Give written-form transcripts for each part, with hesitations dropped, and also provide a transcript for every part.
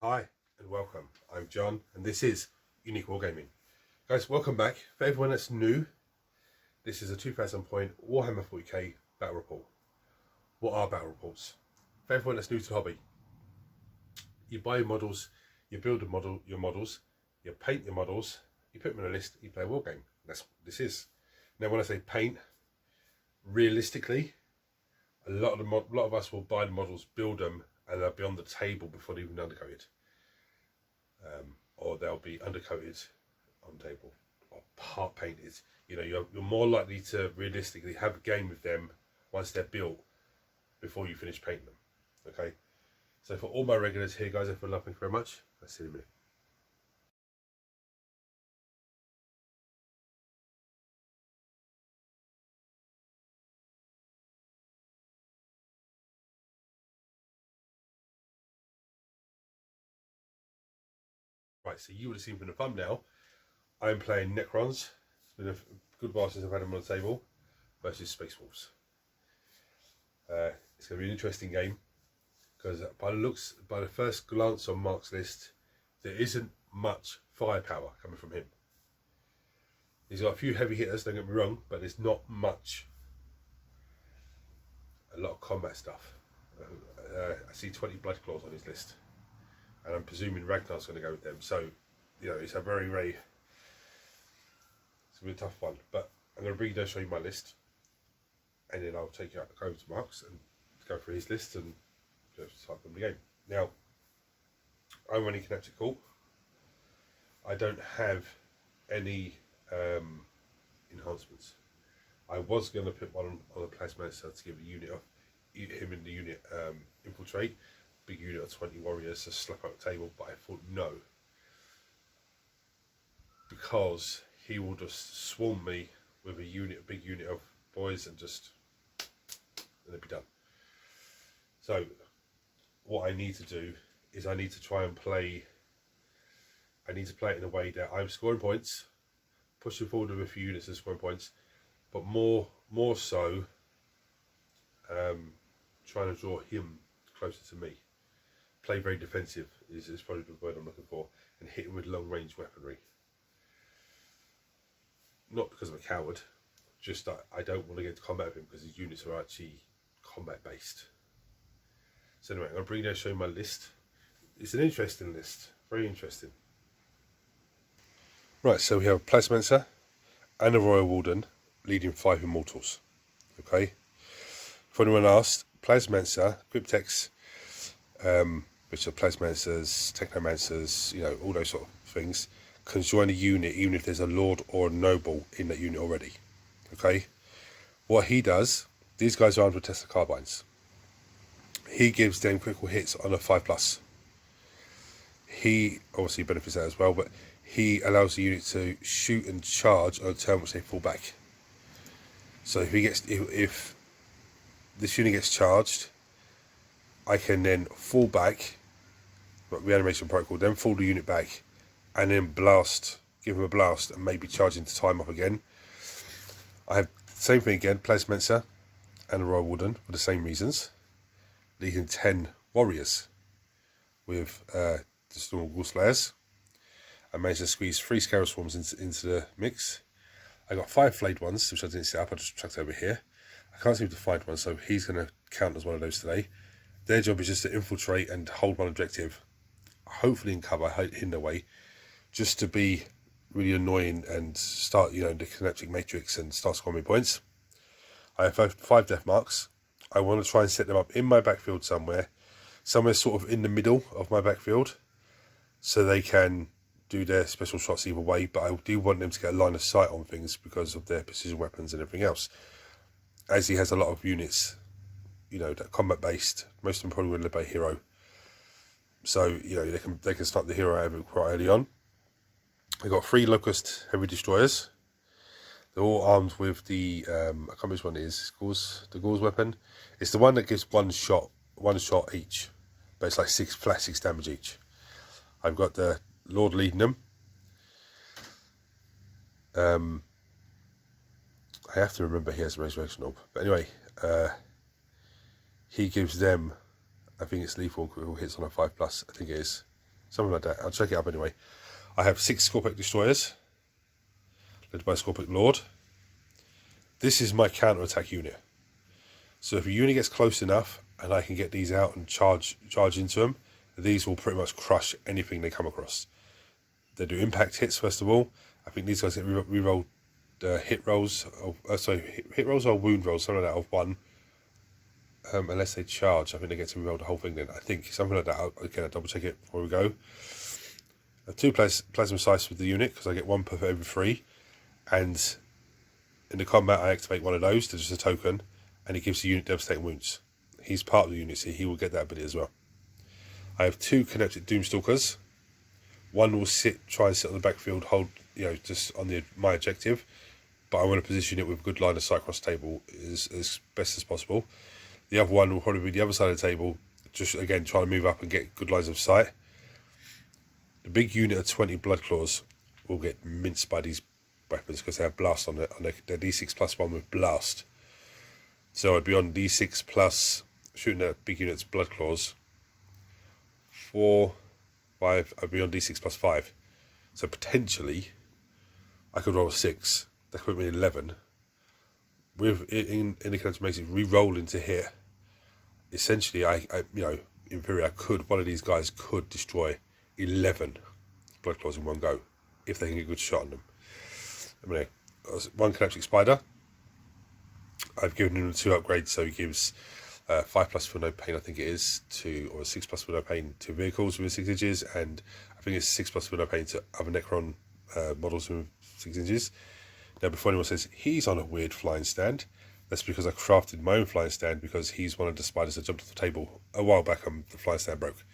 Hi and welcome. I'm John and this is Unique Wargaming. Guys, welcome back. For everyone that's new, this is a 2000 point Warhammer 40k battle report. What are battle reports? For everyone that's new to the hobby, you buy your models, you build your models, you paint your models, you put them in a list, you play a war game. That's what this is. Now when I say paint, realistically, a lot of us will buy the models, build them, and they'll be on the table before they're even undercoated. Or they'll be undercoated on table or part painted. You know, you're more likely to realistically have a game with them once they're built before you finish painting them. Okay, so for all my regulars here, guys, I feel love, thank you very much. I'll see you in a minute. Right, so you would have seen from the thumbnail, I'm playing Necrons. It's been a good while since I've had them on the table versus Space Wolves. It's going to be an interesting game because by the first glance on Mark's list, there isn't much firepower coming from him. He's got a few heavy hitters, don't get me wrong, but there's not much. A lot of combat stuff. I see 20 Blood Claws on his list, and I'm presuming Ragnar's going to go with them. So, you know, it's a very, it's a tough one. But I'm going to bring you down, show you my list, and then I'll take you out over to Mark's and go through his list and just start the game. Now, I'm running Kinetic Court. I don't have any enhancements. I was going to put one on a Plasmancer to give a unit of him in the unit infiltrate, big unit of 20 warriors to slap out the table, but I thought no, because he will just swarm me with a big unit of boys and it'll be done. So what I need to do is I need to try and play. I need to play it in a way that I'm scoring points, pushing forward with a few units and scoring points, but more so trying to draw him closer to me. Play very defensive is probably the word I'm looking for, and hit him with long range weaponry. Not because I'm a coward, just that I don't want to get into combat with him because his units are actually combat based. So anyway, I'm going to bring you down and show you my list. It's an interesting list, very interesting. Right, so we have a Plasmancer and a Royal Warden leading 5 Immortals. Okay. For anyone asked, Plasmancer, Cryptex, which are Plasmancers, Technomancers, you know, all those sort of things, can join a unit even if there's a Lord or a Noble in that unit already. Okay. What he does, these guys are armed with Tesla carbines. He gives them critical hits on a 5+. He obviously benefits that as well, but he allows the unit to shoot and charge on a turn which they fall back. So if this unit gets charged, I can then fall back, but reanimation protocol, then fall the unit back, and then give him a blast, and maybe charge into time up again. I have the same thing again, Plasmancer and a Royal Warden for the same reasons, leading 10 warriors with the Storm Ghoul Slayers. I managed to squeeze 3 Scarab Swarms into the mix. I got 5 Flayed ones, which I didn't set up, I just chucked over here. I can't seem to find one, so he's going to count as one of those today. Their job is just to infiltrate and hold one objective, hopefully in cover, hidden away, just to be really annoying and start, you know, the kinetic matrix and start scoring points. I have 5 death marks. I want to try and set them up in my backfield somewhere sort of in the middle of my backfield, so they can do their special shots either way, but I do want them to get a line of sight on things because of their precision weapons and everything else. As he has a lot of units, you know, that are combat based, most of them probably will by hero. So, you know, they can start the hero out quite early on. I got 3 Locust Heavy Destroyers. They're all armed with the I can't remember which one it is. The Gauls weapon. It's the one that gives one shot each, but it's like 6 damage each. I've got the Lord leading them. I have to remember he has a Resurrection Orb. But anyway, he gives them, I think it's lethal critical hits on a 5+, I think it is. something like that. I'll check it up anyway. I have 6 Scorpic Destroyers, led by Scorpic Lord. This is my counter-attack unit. So if a unit gets close enough and I can get these out and charge into them, these will pretty much crush anything they come across. They do impact hits first of all. I think these guys get re-rolled hit rolls, hit rolls or wound rolls, something like that, of 1. Unless they charge, I think they get to re-roll the whole thing then. I think something like that. Again, I'll double check it before we go. 2 plasma sights with the unit because I get 1 per every 3, and in the combat I activate one of those. There's just a token, and it gives the unit devastating wounds. He's part of the unit, so he will get that ability as well. I have 2 connected Doomstalkers. One will try and sit on the backfield, hold, just on my objective, but I want to position it with a good line of sight across the table as best as possible. The other one will probably be the other side of the table, just again trying to move up and get good lines of sight. The big unit of 20 Blood Claws will get minced by these weapons because they have blast on it, and they're D6 plus 1 with blast. So I'd be on D6 plus shooting at big unit's Blood Claws. 4, 5, I'd be on D6 plus 5. So potentially I could roll a 6. That could put me 11. With in the character makes it re-roll into here. Essentially, I in theory, one of these guys could destroy 11 Blood Claws in one go if they can get a good shot on them. Anyway, 1 Connecting Spider. I've given him 2 upgrades, so he gives 5 plus for no pain, I think it is, or 6 plus for no pain to vehicles with 6 inches, and I think it's 6 plus for no pain to other Necron models with 6 inches. Now, before anyone says he's on a weird flying stand, that's because I crafted my own flying stand because he's one of the spiders that jumped off the table a while back and the flying stand broke.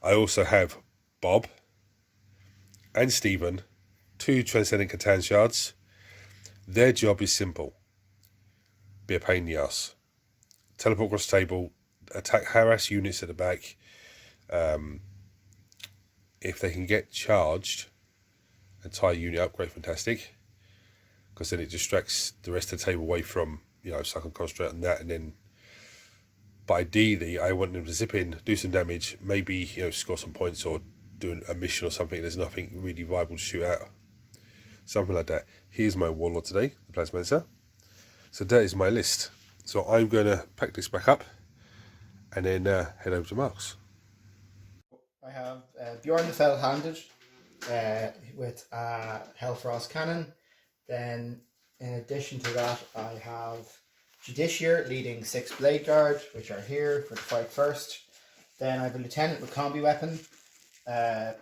I also have Bob and Stephen, 2 Transcendent Catan Shards. Their job is simple. Be a pain in the ass. Teleport across the table, harass units at the back. If they can get charged and tie a unit up, great, fantastic. Because then it distracts the rest of the table away from, so I can concentrate on that. And then, but ideally, I want them to zip in, do some damage, maybe, score some points or do a mission or something. There's nothing really viable to shoot out. Something like that. Here's my Warlord today, the Plasmancer. So that is my list. So I'm going to pack this back up and then head over to Mark's. I have Bjorn the Fell-Handed with a Hellfrost Cannon. Then, in addition to that, I have Judiciar leading 6 Blade Guard, which are here for the fight first. Then I have a Lieutenant with Combi Weapon. I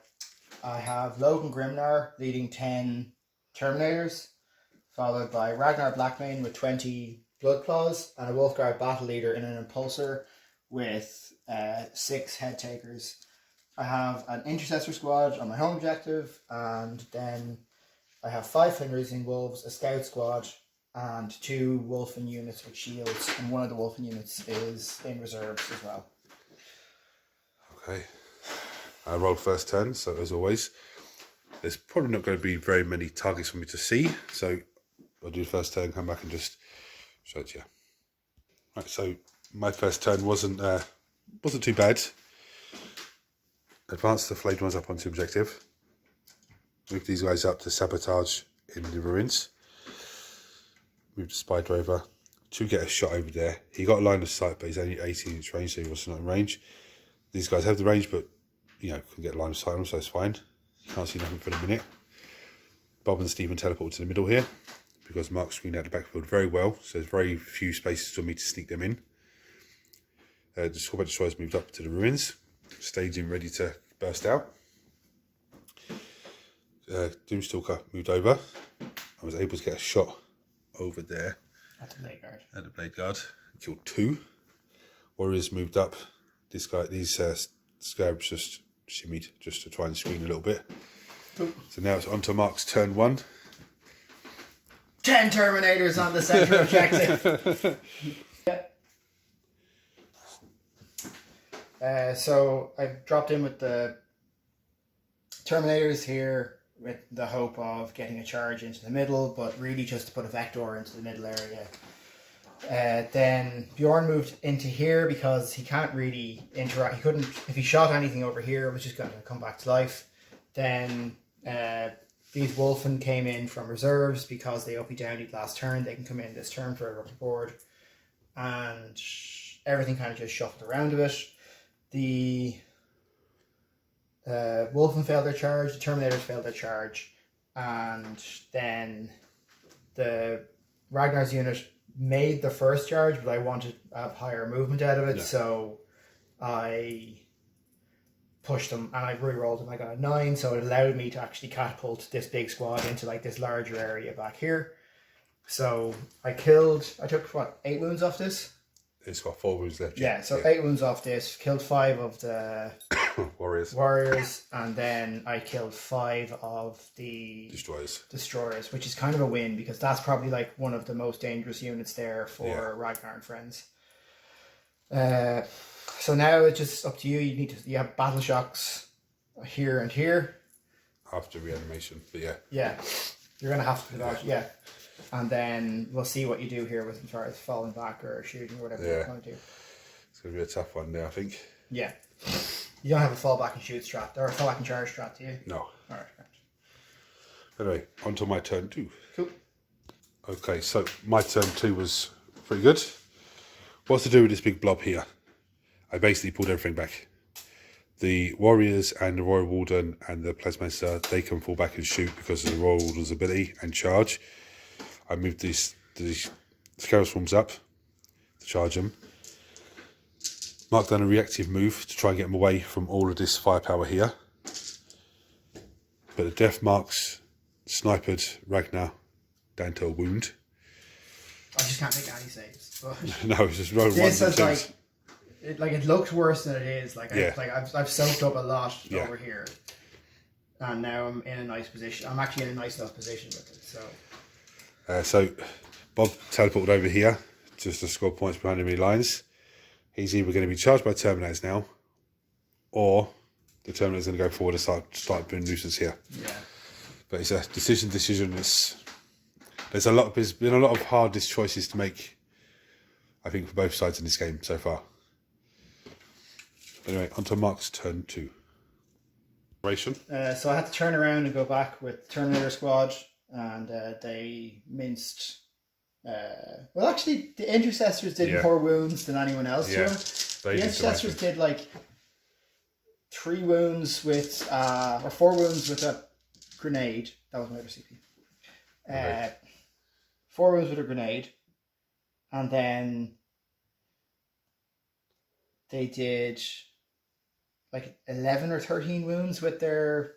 have Logan Grimnar leading 10 Terminators, followed by Ragnar Blackmane with 20 Blood Claws, and a Wolfguard Battle Leader in an Impulsor with 6 Head Takers. I have an Intercessor Squad on my home objective, and then I have 5 Fenrising Wolves, a Scout Squad, and 2 Wolfen units with shields, and one of the Wolfen units is in reserves as well. Okay. I rolled first turn, so as always, there's probably not going to be very many targets for me to see, so I'll do the first turn, come back and just show it to you. Right, so my first turn wasn't too bad. Advance the flayed ones up onto objective. Move these guys up to sabotage in the ruins. Move the spider over to get a shot over there. He got a line of sight, but he's only 18-inch range, so he wasn't in range. These guys have the range, but can get a line of sight on them, so it's fine. Can't see nothing for a minute. Bob and Stephen teleport to the middle here because Mark screened out the backfield very well, so there's very few spaces for me to sneak them in. The Scorpion Destroyers moved up to the ruins, staging ready to burst out. Doomstalker moved over. I was able to get a shot over there At the Blade Guard. At the Blade Guard. Killed 2. Warriors moved up. These scarabs just shimmied just to try and screen a little bit. Cool. So now it's on to Mark's turn 1. 10 Terminators on the central objective. So I've dropped in with the Terminators here with the hope of getting a charge into the middle, but really just to put a Vector into the middle area. Then Bjorn moved into here because he can't really interact. He couldn't, if he shot anything over here, it was just going to come back to life. Then these Wolfen came in from reserves because they uppy downied last turn. They can come in this turn for a rubber board. And everything kind of just shuffled around a bit. The Wolfen failed their charge, the Terminators failed their charge, and then the Ragnar's unit made the first charge, but I wanted to have higher movement out of it, so I pushed them and I re-rolled them. I got a 9, so it allowed me to actually catapult this big squad into like this larger area back here. So I took what, 8 wounds off this? It's got 4 wounds left. Yeah, so 8 wounds off this, killed 5 of the warriors, and then I killed 5 of the destroyers, which is kind of a win because that's probably like one of the most dangerous units there for Ragnar and friends. So now it's just up to you. You have battle shocks here and here after reanimation, but yeah, you're gonna have to do that, yeah. And then we'll see what you do here with as far as falling back or shooting or whatever you want to do. It's going to be a tough one there, I think. Yeah. You don't have a fall back and shoot strat, or a fall back and charge strat, do you? No. Alright. Anyway, on to my turn 2. Cool. Okay, so my turn 2 was pretty good. What's to do with this big blob here? I basically pulled everything back. The warriors and the Royal Warden and the Plasmaster, they can fall back and shoot because of the Royal Warden's ability and charge. I moved these Scarab Swarms up to charge them. Mark done a reactive move to try and get them away from all of this firepower here. But the death marks sniped Ragnar down to a wound. I just can't make any saves. But No, it's just rolling this ones and is twos. it looks worse than it is. I've soaked up a lot over here, and now I'm in a nice position. I'm actually in a nice enough position with it. So Bob teleported over here just to score points behind enemy lines. He's either going to be charged by Terminators now, or the Terminator's going to go forward and start doing nuisance here. Yeah. But it's a decision. There's been a lot of hard choices to make, I think, for both sides in this game so far. Anyway, on to Mark's turn 2. So I had to turn around and go back with Terminator Squad, and they minced. Well, actually, the Intercessors did more wounds than anyone else. Yeah, the Intercessors did like 3 wounds with, or 4 wounds with a grenade. That was my other CP. 4 wounds with a grenade, and then they did like 11 or 13 wounds with their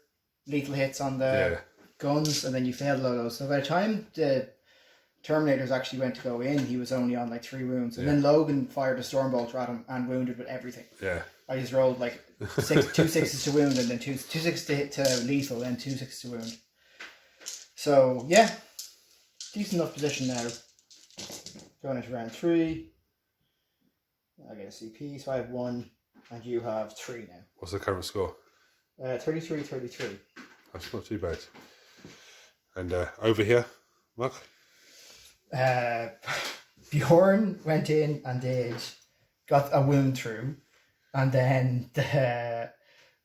lethal hits on the guns, and then you failed a lot of those. So by the time the Terminators actually went to go in, he was only on like 3 wounds, and then Logan fired a Stormbolter at him and wounded with everything. Yeah, I just rolled like 2 6s to wound, and then 2 6s to hit to lethal, and 2 6s to wound. So yeah, decent enough position now. Going into round 3, I get a CP, so I have 1, and you have 3 now. What's the current score? 33-33. That's not too bad. And over here, Mark? Bjorn went in and got a wound through, and then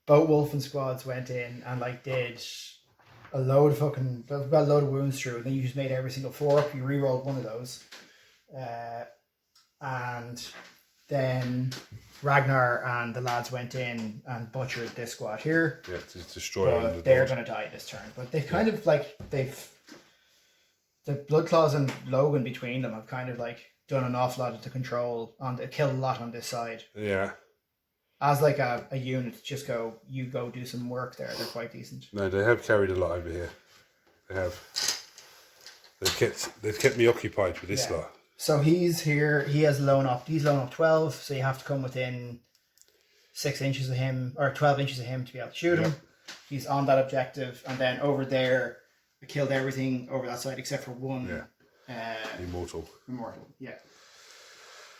both Wolfen squads went in and did a load of wounds through, and then you just made every single 4 up. You re-rolled one of those, and then Ragnar and the lads went in and butchered this squad here. Yeah, to destroy them. They're going to die this turn, but they kind of the Bloodclaws and Logan between them have kind of done an awful lot to control kill a lot on this side. Yeah. As a unit, just go do some work there. They're quite decent. No, they have carried a lot over here. They have. They've kept me occupied with this lot. So he's here. He has he's lown up 12. So you have to come within 6 inches of him, or 12 inches of him, to be able to shoot him. He's on that objective, and then over there, I killed everything over that side except for one. Yeah. Immortal. Yeah.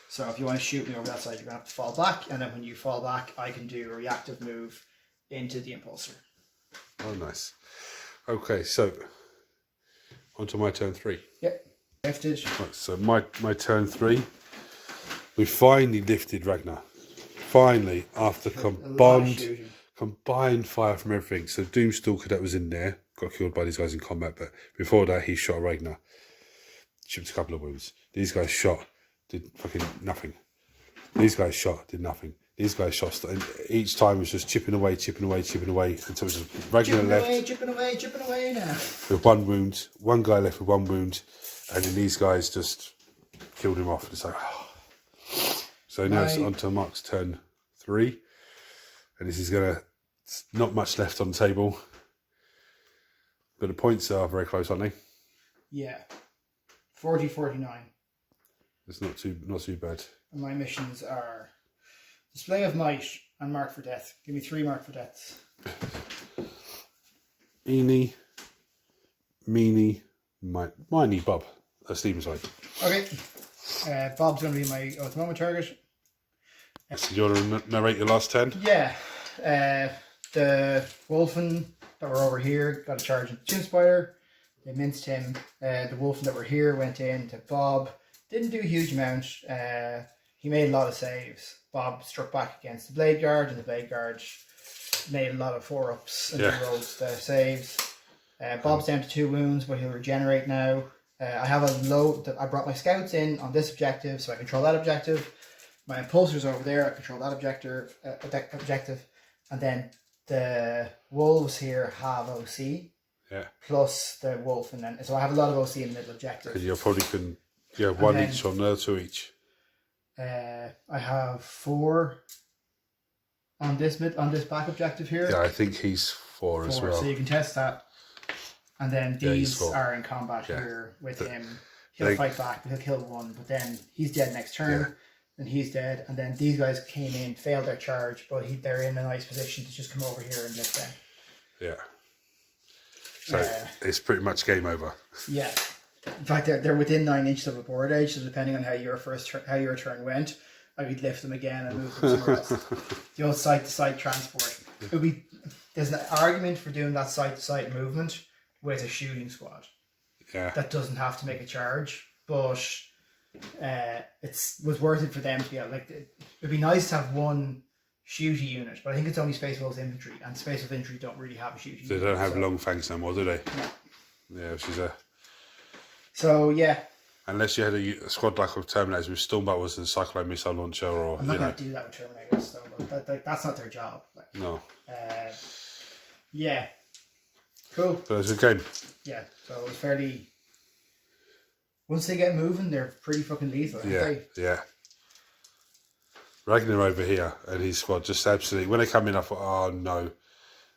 So if you want to shoot me over that side, you're going to have to fall back, and then when you fall back, I can do a reactive move into the impulsor. Oh, nice. Okay, so on to my turn 3. Yep. Lifted. Right, so my turn 3. We finally lifted Ragnar. Finally, after combined fire from everything. So Doomstalker that was in there got killed by these guys in combat, but before that he shot Ragnar. Chipped a couple of wounds. These guys shot, did fucking nothing. These guys shot, did nothing. These guys shot, and each time was just chipping away until it was just Ragnar left. Chipping away now. With 1 wound. One guy left with 1 wound, and then these guys just killed him off. It's like, oh. So now it's on to Mark's turn 3, and this is gonna not much left on the table, but the points are very close, aren't they? Yeah, 40-49. It's not too bad. And my missions are Display of Might and Mark for Death. Give me 3 Mark for Deaths. Eeny, meeny, miny, Bob. That's Stephen's side. Okay. Bob's going to be my at the moment target. So you want to narrate your last 10? Yeah. The Wolfen that were over here got a charge into Chin Spider. They minced him. The Wolfen that were here went in to Bob. Didn't do a huge amount. He made a lot of saves. Bob struck back against the Blade Guard, and the Blade Guard made a lot of 4-ups and rolled the saves. Bob's down to 2 wounds, but he'll regenerate now. I have a low. I brought my scouts in on this objective, so I control that objective. My impulsors over there, I control that objective, and then the wolves here have OC. Yeah. Plus the wolf, and then so I have a lot of OC in the middle objective. And you probably can, 1 each or no 2 each. I have 4 on this back objective here. Yeah, I think he's 4 as well. So you can test that. And then these are in combat here with him. He'll fight back, but he'll kill 1. But then he's dead next turn. Yeah. Then he's dead. And then these guys came in, failed their charge, but they're in a nice position to just come over here and lift them. Yeah. So it's pretty much game over. Yeah. In fact, they're within 9 inches of a board edge, so depending on how your turn went, I would lift them again and move them somewhere else. The old site-to-site transport. There's an argument for doing that site-to-site movement with a shooting squad. Yeah. That doesn't have to make a charge, but was worth it for them to be able, it'd be nice to have 1 shooty unit, but I think it's only Space Wolves infantry, and Space Wolves infantry don't really have a shooty unit. They don't have long fangs no more, do they? No. Yeah, which is So, yeah. Unless you had a squad like of Terminators with Storm Battles and Cyclone Missile Launcher, or I'm not going to do that with Terminators, though. That's not their job. No. Yeah. Cool. But it's a good game. Yeah, so it was fairly... Once they get moving, they're pretty fucking lethal, aren't they? Yeah. Ragnar over here and his squad just absolutely... When they come in, I thought, oh, no.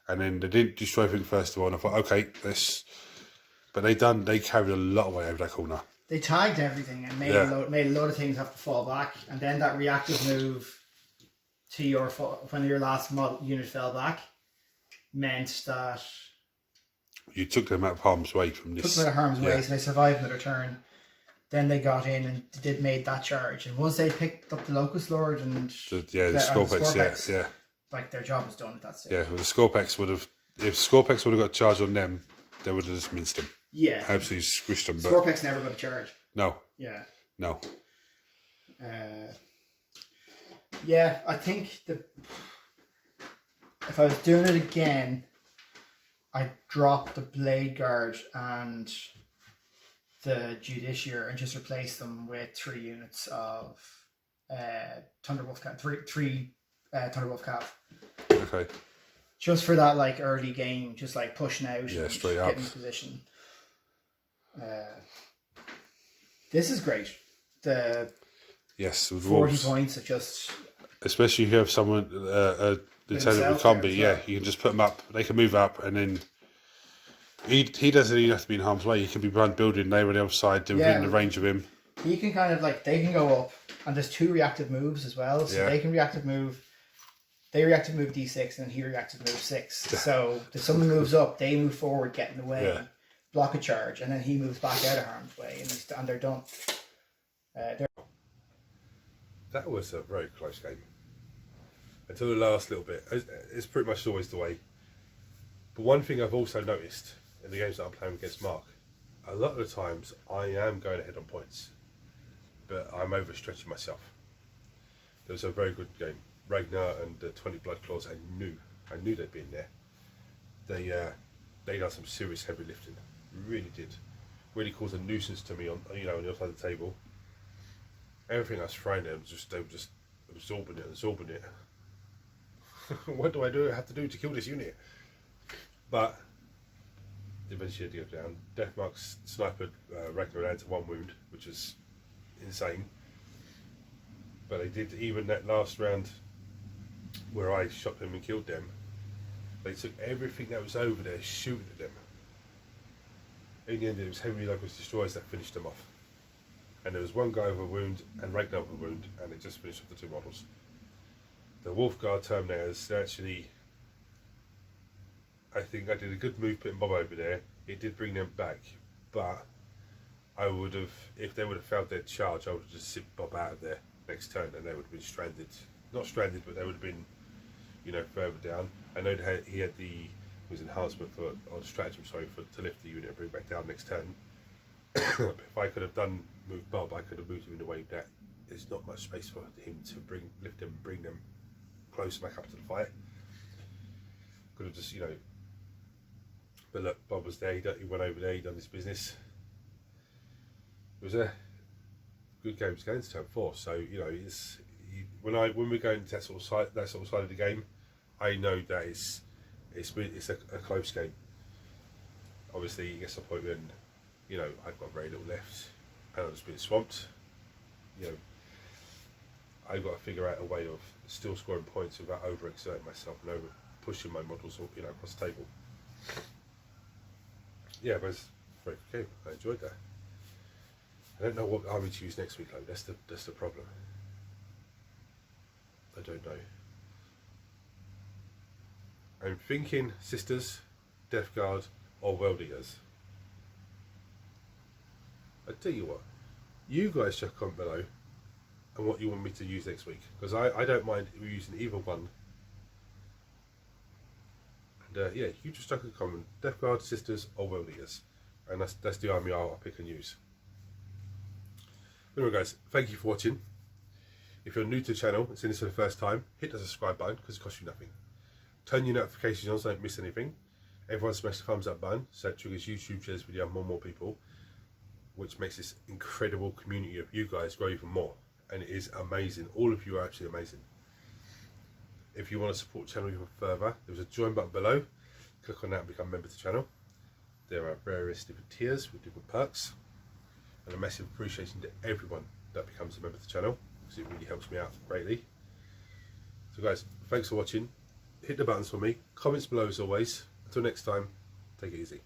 And then they didn't destroy everything first of all, and I thought, okay, this... But they carried a lot of weight over that corner. They tagged everything and made a lot of things have to fall back. And then that reactive move to when your last unit fell back meant that... You took them out of harm's way from this. Took them out of harm's way, so they survived another turn. Then they got in and made that charge. And once they picked up the Locust Lord and... the Scorpex, yeah. Their job was done at that stage. Yeah, well, the Scorpex would have... If Scorpex would have got charged on them, they would have just minced them. Yeah. Absolutely squished them. Scorpex never got a charge. No. Yeah. No. Yeah, I think if I was doing it again, I'd drop the Blade Guard and the Judiciary and just replace them with 3 units of Thunderwolf Cav. 3 Thunderwolf Cav. Okay. Just for that early game, just pushing out and straight up. getting in position. This is great. Yes, with 40 wolves. points of just... Especially if you have someone, a lieutenant with combi, you can just put them up. They can move up, and then he doesn't even have to be in harm's way. He can be building layer on the other side, within the range of him. He can they can go up, and there's 2 reactive moves as well, so they can reactive move. They reactive move D6, and he reactive move 6. So if someone moves up, they move forward, get in the way, block a charge, and then he moves back out of harm's way, and they're done. That was a very close game. Until the last little bit. It's pretty much always the way. But one thing I've also noticed in the games that I'm playing against Mark, a lot of the times I am going ahead on points, but I'm overstretching myself. There was a very good game, Ragnar and the 20 Blood Claws. I knew they'd be in there. They done some serious heavy lifting, really did. Really caused a nuisance to me on the other side of the table. Everything I was throwing them, they were just absorbing it. What do I have to do to kill this unit? But eventually I did go down. Deathmark's sniper Ragnar down to 1 wound, which is insane. But they did, even that last round where I shot them and killed them, they took everything that was over there shooting at them. In the end, it was heavy locust destroyers that finished them off. And there was one guy with a wound and Ragnar with a wound, and they just finished off the 2 models. The Wolfguard Terminators, they're actually, I think I did a good move putting Bob over there. It did bring them back, but I would have, if they would have failed their charge, I would have just zipped Bob out of there next turn, and they would have been stranded. Not stranded, but they would have been, further down. I know he had his enhancement or stratagem, to lift the unit and bring back down next turn. If I could have moved Bob, I could have moved him in a way that there's not much space for him to lift them, bring them close back up to the fight. Could have just, But look, Bob was there. He went over there. He done his business. It was a good game. It's going to turn 4, so when we go into that sort of side of the game, I know that it's a close game. Obviously, it gets to a point when I've got very little left, and I'm just being swamped. I've got to figure out a way of still scoring points without overexerting myself and over pushing my models across the table. Yeah, but it's a very good game. I enjoyed that. I don't know what army to use next week though. That's the problem. I don't know. I'm thinking Sisters, Death Guard, or World Eaters. I tell you what, you guys check comment below and what you want me to use next week, because I don't mind using either one. And yeah, you just chuck a comment: Death Guard, Sisters, or World Eaters, and that's the army I'll pick and use. Anyway, guys, thank you for watching. If you're new to the channel and seeing this for the first time, hit the subscribe button because it costs you nothing. Turn your notifications on so you don't miss anything. Everyone smash the thumbs up button so it triggers YouTube shares video and more people, which makes this incredible community of you guys grow even more. And it is amazing. All of you are absolutely amazing. If you want to support the channel even further, there's a join button below. Click on that and become a member of the channel. There are various different tiers with different perks. And a massive appreciation to everyone that becomes a member of the channel, because it really helps me out greatly. So guys, thanks for watching. Hit the buttons for me. Comments below as always. Until next time, take it easy.